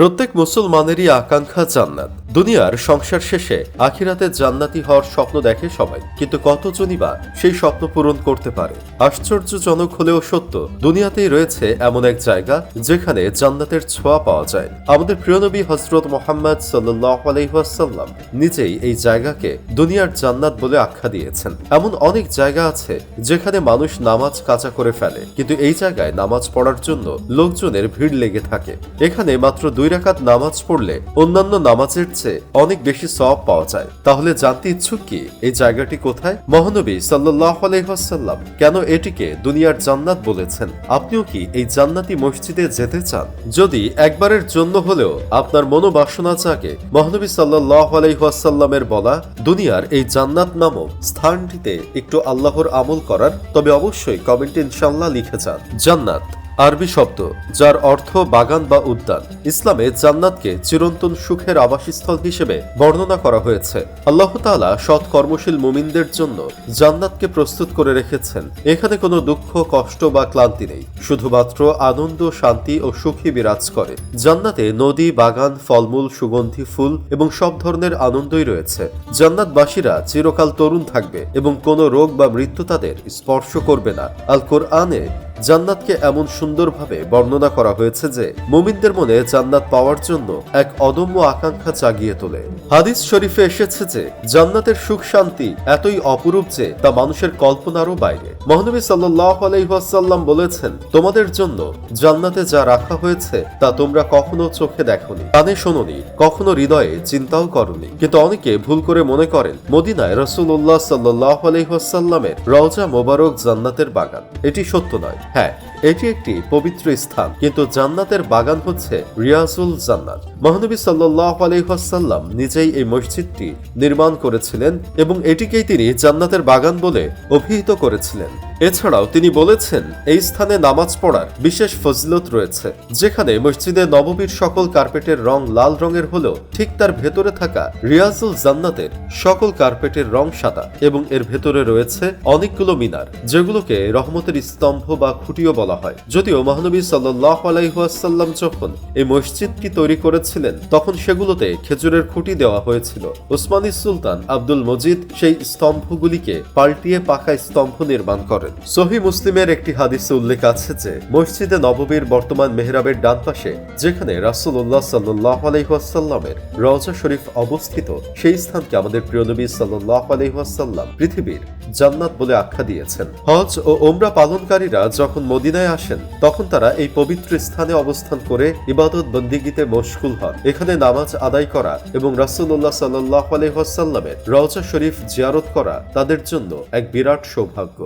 প্রত্যেক মুসলমানেরই আকাঙ্ক্ষা জান্নাত। দুনিয়ার সংসার শেষে আখিরাতে জান্নাতি হওয়ার স্বপ্ন দেখে সবাই, কিন্তু কতজনই বা সেই স্বপ্ন পূরণ করতে পারে? আশ্চর্যজনক হলেও সত্য, দুনিয়াতেই রয়েছে এমন এক জায়গা যেখানে জান্নাতের ছোঁয়া পাওয়া যায়। আমাদের প্রিয় নবী হযরত মুহাম্মদ সাল্লাল্লাহু আলাইহি ওয়াসাল্লাম নিজেই এই জায়গাকে দুনিয়ার জান্নাত বলে আখ্যা দিয়েছেন। এমন অনেক জায়গা আছে যেখানে মানুষ নামাজ কাজা করে ফেলে, কিন্তু এই জায়গায় নামাজ পড়ার জন্য লোকজনের ভিড় লেগে থাকে। এখানে মাত্র 2 রাকাত নামাজ পড়লে অন্যান্য নামাজের চেয়ে অনেক বেশি সওয়াব পাওয়া যায়। তাহলে জানতে ইচ্ছুক কি এই জায়গাটি কোথায়? মহানবী সাল্লাল্লাহু আলাইহি ওয়াসাল্লাম কেন এটিকে দুনিয়ার জান্নাত বলেছেন? আপনিও কি এই জান্নাতি মসজিদে যেতে চান? যদি একবারের জন্য হলেও আপনার মনোবাসনা জাগে মহানবী সাল্লাল্লাহু আলাইহি ওয়াসাল্লামের বলা দুনিয়ার এই জান্নাত নামক স্থানটিতে একটু আল্লাহর আমল করার, তবে অবশ্যই কমেন্টে ইনশাআল্লাহ লিখে যান। জান্নাত আরবি শব্দ, যার অর্থ বাগান বা উদ্যান। ইসলামে জান্নাতকে চিরন্তন সুখের আবাসস্থল হিসেবে বর্ণনা করা হয়েছে। আল্লাহ তাআলা সৎ কর্মশীল মুমিনদের জন্য জান্নাতকে প্রস্তুত করে রেখেছেন। এখানে কোনো দুঃখ, কষ্ট বা ক্লান্তি নেই, শুধুমাত্র আনন্দ, শান্তি ও সুখী বিরাজ করে। জান্নাতে নদী, বাগান, ফলমূল, সুগন্ধি ফুল এবং সব ধরনের আনন্দই রয়েছে। জান্নাতবাসীরা চিরকাল তরুণ থাকবে এবং কোনো রোগ বা মৃত্যু তাদের স্পর্শ করবে না। আল কোরআনে জান্নাতকে এমন সুন্দরভাবে বর্ণনা করা হয়েছে যে মুমিনদের মনে জান্নাত পাওয়ার জন্য এক অদম্য আকাঙ্ক্ষা জাগিয়ে তোলে। হাদিস শরীফে এসেছে যে জান্নাতের সুখ শান্তি এতই অপরূপ যে তা মানুষের কল্পনারও বাইরে। মহানবী সাল্লাল্লাহু আলাইহি ওয়াসাল্লাম বলেছেন, তোমাদের জন্য জান্নাতে যা রাখা হয়েছে তা তোমরা কখনো চোখে দেখোনি, কানে শোনোনি, কখনো হৃদয়ে চিন্তাও করোনি। কিন্তু অনেকে ভুল করে মনে করেন মদিনায় রাসূলুল্লাহ সাল্লাল্লাহু আলাইহি ওয়াসাল্লামের রওজা মোবারক জান্নাতের বাগান। এটি সত্য নয়। হ্যাঁ, এটি একটি পবিত্র স্থান, কিন্তু জান্নাতের বাগান হচ্ছে রিয়াজুল জান্নাত। মহানবী সাল্লাল্লাহু আলাইহি ওয়াসাল্লাম নিজেই এই মসজিদটি নির্মাণ করেছিলেন এবং এটিকেই তিনি জান্নাতের বাগান বলে অভিহিত করেছিলেন। এছাড়াও তিনি বলেছেন, এই স্থানে নামাজ পড়ার বিশেষ ফজিলত রয়েছে। যেখানে মসজিদে নববীর সকল কার্পেটের রং লাল রঙের হলেও ঠিক তার ভেতরে থাকা রিয়াজুল জান্নাতের সকল কার্পেটের রং সাদা এবং এর ভেতরে রয়েছে অনেকগুলো মিনার, যেগুলোকে রহমতের স্তম্ভ বা খুঁটিও বলা হয়। যদিও মহানবী সাল্লাল্লাহু আলাইহি ওয়াসাল্লাম যখন এই মসজিদটি তৈরি করেছিলেন তখন সেগুলোতে খেজুরের খুঁটি দেওয়া হয়েছিল। উসমানী সুলতান আব্দুল মজিদ সেই স্তম্ভগুলিকে পাল্টিয়ে পাকা স্তম্ভ নির্মাণ করেন। সহিহ মুসলিমের একটি হাদিসে উল্লেখ আছে যে মসজিদে নববীর বর্তমান মেহরাবের ডান পাশে যেখানে রাসূলুল্লাহ সাল্লাল্লাহু আলাইহি ওয়াসাল্লামের রওজা শরীফ অবস্থিত, সেই স্থানকে আমাদের প্রিয় নবী সাল্লাল্লাহু আলাইহি ওয়াসাল্লাম পৃথিবীর জান্নাত বলে আখ্যা দিয়েছেন। হজ ও উমরা পালনকারীরা যখন মদিনায় আসেন তখন তারা এই পবিত্র স্থানে অবস্থান করে ইবাদত বন্দিগিতে মশগুল হন। এখানে নামাজ আদায় করা এবং রাসূলুল্লাহ সাল্লাল্লাহু আলাইহি ওয়াসাল্লামের রওজা শরীফ জিয়ারত করা তাদের জন্য এক বিরাট সৌভাগ্য।